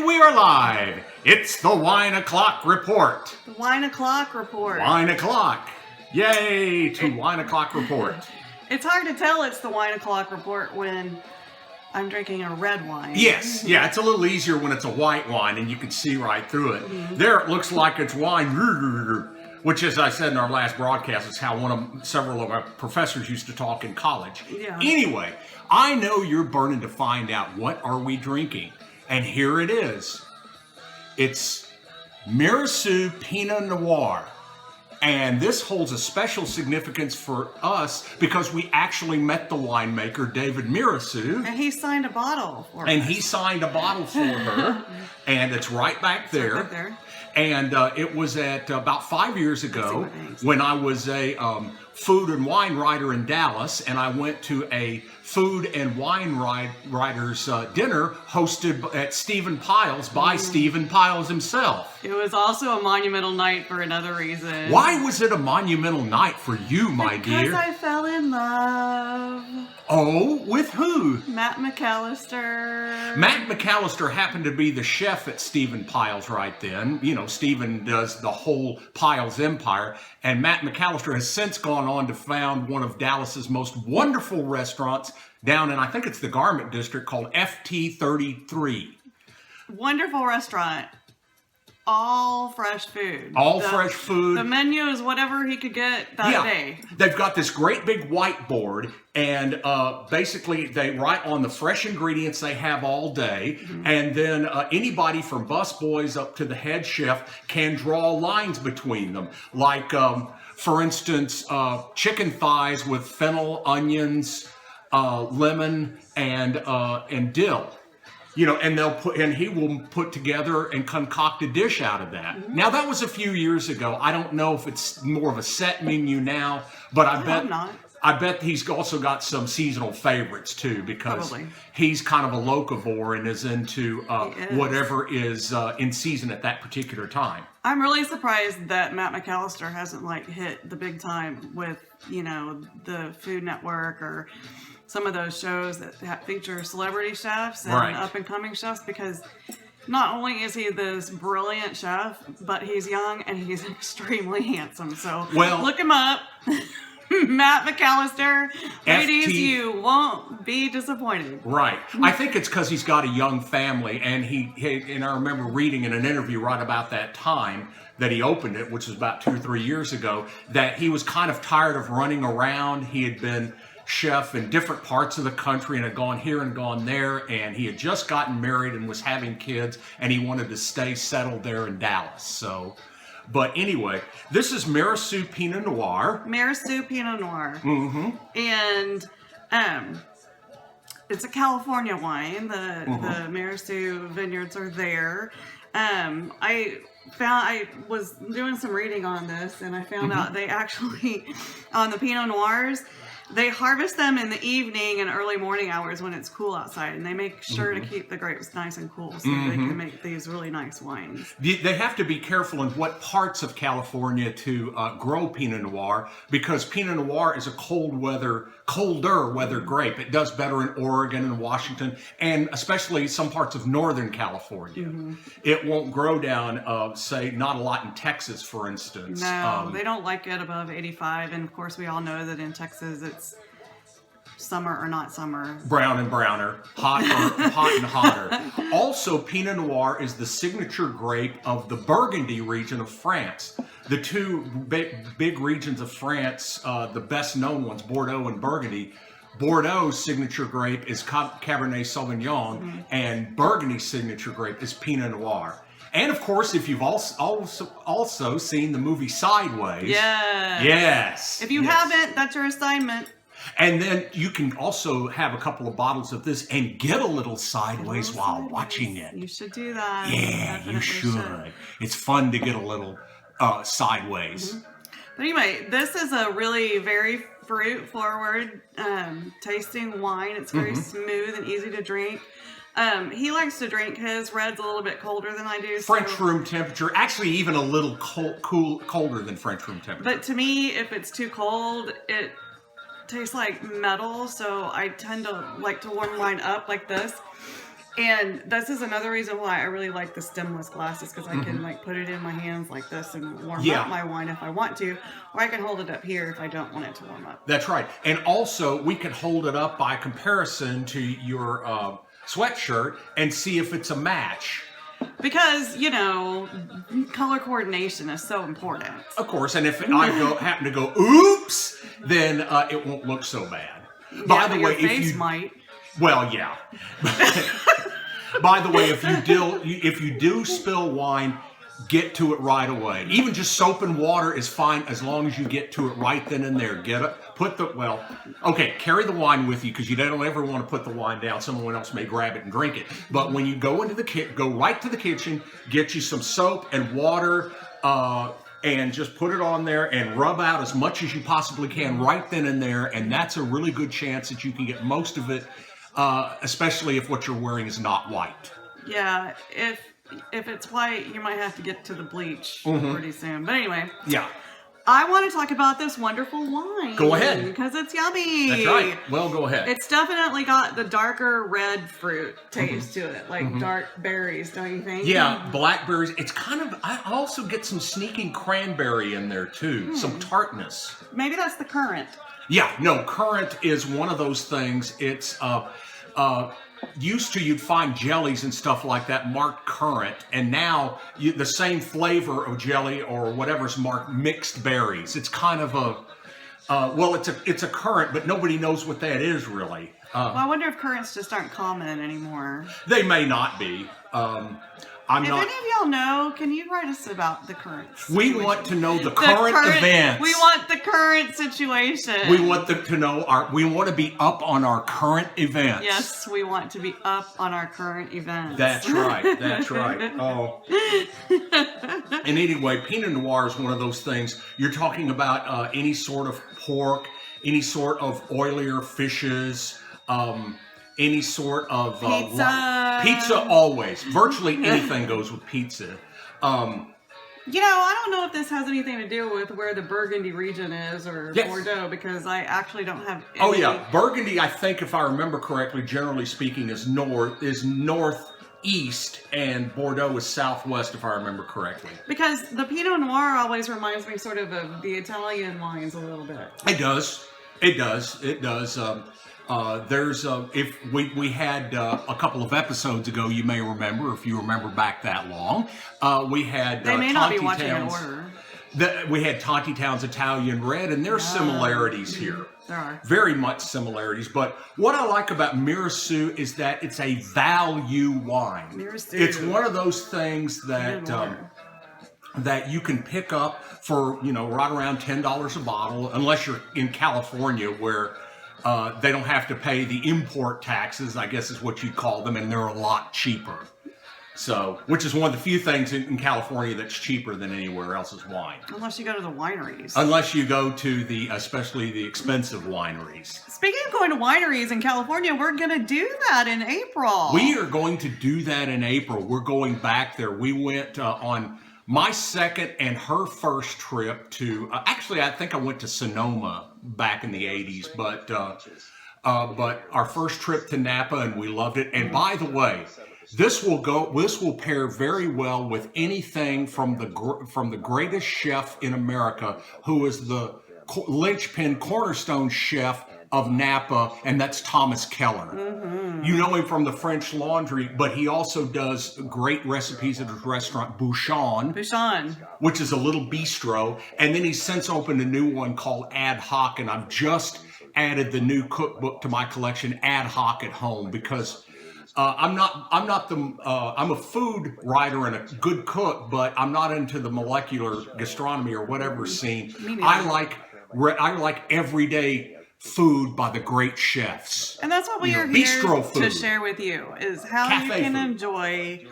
we are live. It's the Wine O'Clock Report. The Wine O'Clock Report. Wine O'Clock. Yay to Wine O'Clock Report. It's hard to tell it's the Wine O'Clock Report when I'm drinking a red wine. Yes, yeah, it's a little easier when it's a white wine and you can see right through it. Mm-hmm. There it looks like it's wine, which, as I said in our last broadcast, is how several of our professors used to talk in college. Yeah. Anyway, I know you're burning to find out what are we drinking. And here it is. It's Mirassou Pinot Noir. And this holds a special significance for us because we actually met the winemaker, David Mirassou. And he signed a bottle for us. And he signed a bottle for her. And it's right back there. Right back there. And it was at about 5 years ago when I was a food and wine writer in Dallas, and I went to a food and wine writers dinner hosted at Stephen Pyle's by Stephen Pyle's himself. It was also a monumental night for another reason. Why was it a monumental night for you, my dear? Because I fell in love. Oh, with who? Matt McAllister. Matt McAllister happened to be the chef at Stephen Pyle's right then. You know, Stephen does the whole Pyle's empire. And Matt McAllister has since gone on to found one of Dallas's most wonderful restaurants down in, I think it's the Garment District, called FT33. Wonderful restaurant. All fresh food. Fresh food. The menu is whatever he could get that day. They've got this great big whiteboard, and basically they write on the fresh ingredients they have all day, and then anybody from busboys up to the head chef can draw lines between them. Like, for instance, chicken thighs with fennel, onions, lemon, and dill. You know, and he will put together and concoct a dish out of that. Mm-hmm. Now, that was a few years ago. I don't know if it's more of a set menu now, but I bet he's also got some seasonal favorites too, because he's kind of a locavore and is into whatever is in season at that particular time. I'm really surprised that Matt McAllister hasn't hit the big time with, the Food Network or some of those shows that feature celebrity chefs and up-and-coming chefs, because not only is he this brilliant chef, but he's young and he's extremely handsome. So look him up. Matt McAllister. Ladies, you won't be disappointed. Right. I think it's because he's got a young family, and and I remember reading in an interview right about that time that he opened it, which was about 2 or 3 years ago, that he was kind of tired of running around. He had been chef in different parts of the country and had gone here and gone there, and he had just gotten married and was having kids, and he wanted to stay settled there in Dallas. So, but anyway, this is Mirassou Pinot Noir. Mirassou Pinot Noir. Mm-hmm. And it's a California wine. The Mirassou vineyards are there. I was doing some reading on this, and I found out they actually, on the Pinot Noirs, they harvest them in the evening and early morning hours when it's cool outside, and they make sure to keep the grapes nice and cool so they can make these really nice wines. They have to be careful in what parts of California to grow Pinot Noir, because Pinot Noir is a colder weather grape. It does better in Oregon and Washington, and especially some parts of Northern California. It won't grow down, say, not a lot in Texas, for instance. No, they don't like it above 85, and of course we all know that in Texas it's summer or not summer. Brown and browner, hot and hotter. Also, Pinot Noir is the signature grape of the Burgundy region of France. The two big regions of France, the best known ones, Bordeaux and Burgundy. Bordeaux's signature grape is Cabernet Sauvignon, and Burgundy's signature grape is Pinot Noir. And of course, if you've also seen the movie Sideways. Yes. If you haven't, that's your assignment. And then you can also have a couple of bottles of this and get a little sideways while watching it. You should do that. Yeah, Definitely you should. It's fun to get a little sideways. But anyway, this is a really very fruit-forward tasting wine. It's very smooth and easy to drink. He likes to drink his reds a little bit colder than I do. French room temperature, actually even a little colder than French room temperature. But to me, if it's too cold, it tastes like metal, so I tend to like to warm mine up like this. And this is another reason why I really like the stemless glasses, because I can like put it in my hands like this and warm up my wine if I want to, or I can hold it up here if I don't want it to warm up. That's right. And also, we can hold it up by comparison to your sweatshirt and see if it's a match. Because, you know, color coordination is so important. Of course, and if I happen to go, oops, then it won't look so bad. Yeah, By the way, your face might. Well, yeah. By the way, if you do spill wine, get to it right away. Even just soap and water is fine as long as you get to it right then and there. Carry the wine with you, because you don't ever want to put the wine down. Someone else may grab it and drink it. But when you go into go right to the kitchen, get you some soap and water, and just put it on there and rub out as much as you possibly can right then and there. And that's a really good chance that you can get most of it, especially if what you're wearing is not white. Yeah, if it's white, you might have to get to the bleach pretty soon. But anyway. Yeah. I want to talk about this wonderful wine. Go ahead. Because it's yummy. That's right. Well, go ahead. It's definitely got the darker red fruit taste to it. Like dark berries, don't you think? Yeah, blackberries. It's kind of, I also get some sneaking cranberry in there too. Some tartness. Maybe that's the currant. Yeah, no, currant is one of those things. It's, used to, you'd find jellies and stuff like that marked currant, and now the same flavor of jelly or whatever's marked mixed berries. It's kind of it's a currant, but nobody knows what that is really. Well, I wonder if currants just aren't common anymore. They may not be. If any of y'all know, can you write us about the current situation? We want to know the current events. We want the current situation. We want to know we want to be up on our current events. Yes, we want to be up on our current events. That's right. That's right. Oh. And anyway, Pinot Noir is one of those things. You're talking about any sort of pork, any sort of oilier fishes, any sort of pizza always. Virtually anything goes with pizza. You know, I don't know if this has anything to do with where the Burgundy region is or Bordeaux, because I actually don't have any... Oh yeah, Burgundy, I think, if I remember correctly, generally speaking, is northeast, and Bordeaux is southwest, if I remember correctly. Because the Pinot Noir always reminds me sort of the Italian wines a little bit. It does. It does. It does. If we had a couple of episodes ago, you may remember, if you remember back that long, we had they may not be watching in order. We had Tonti Town's Italian Red, and there's similarities here. There are. Very much similarities. But what I like about Mirassou is that it's a value wine. Mirassou. It's one of those things that that you can pick up for, right around $10 a bottle, unless you're in California, where they don't have to pay the import taxes, I guess is what you'd call them, and they're a lot cheaper. So, which is one of the few things in California that's cheaper than anywhere else is wine. Unless you go to the wineries. Unless you go to especially the expensive wineries. Speaking of going to wineries in California, we're going to do that in April. We are going to do that in April. We're going back there. We went on my second and her first trip to, actually I think I went to Sonoma back in the 80s, but our first trip to Napa, and we loved it. And by the way, this will pair very well with anything from the greatest chef in America, who is the linchpin cornerstone chef of Napa, and that's Thomas Keller. Mm-hmm. You know him from the French Laundry, but he also does great recipes at his restaurant Bouchon, which is a little bistro. And then he's since opened a new one called Ad Hoc, and I've just added the new cookbook to my collection, Ad Hoc at Home, because I'm a food writer and a good cook, but I'm not into the molecular gastronomy or whatever scene. I like everyday food by the great chefs. And that's what we are here to share with you, is how you can enjoy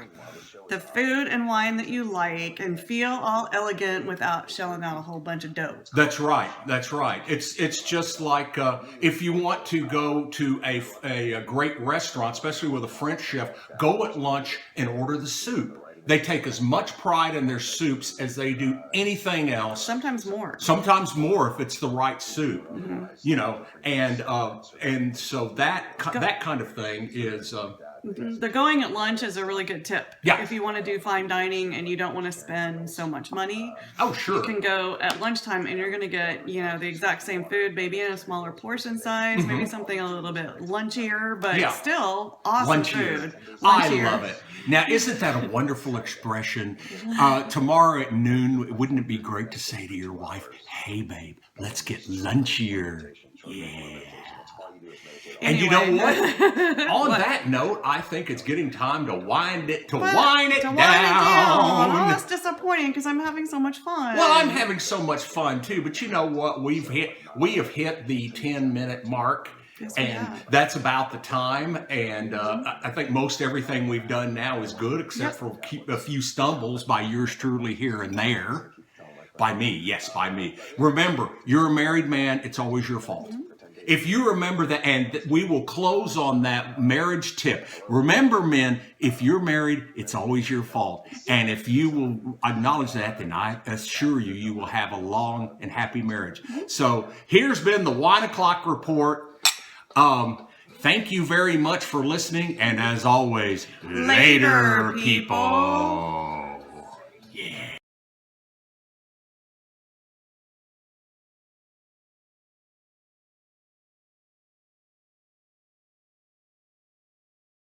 the food and wine that you like and feel all elegant without shelling out a whole bunch of dough. That's right. That's right. It's just like if you want to go to a great restaurant, especially with a French chef, go at lunch and order the soup. They take as much pride in their soups as they do anything else. Sometimes more. Sometimes more if it's the right soup. Mm-hmm. And so that kind of thing is The going at lunch is a really good tip. Yeah. If you want to do fine dining and you don't want to spend so much money. Oh, sure. You can go at lunchtime and you're going to get, the exact same food, maybe in a smaller portion size, maybe something a little bit lunchier, but still awesome food. I love it. Now, isn't that a wonderful expression? Tomorrow at noon, wouldn't it be great to say to your wife, hey, babe, let's get lunchier. Yeah. And you know what? On that note, I think it's getting time to wind it down. Oh, that's disappointing because I'm having so much fun. Well, I'm having so much fun too. But you know what? We have hit the 10-minute mark. Yes, and that's about the time. And I think most everything we've done now is good, except for a few stumbles by yours truly here and there. By me, yes, by me. Remember, you're a married man. It's always your fault. If you remember that, and we will close on that marriage tip. Remember, men, if you're married, it's always your fault. And if you will acknowledge that, then I assure you, you will have a long and happy marriage. So here's been the Wine O'Clock Report. Thank you very much for listening. And as always, later people.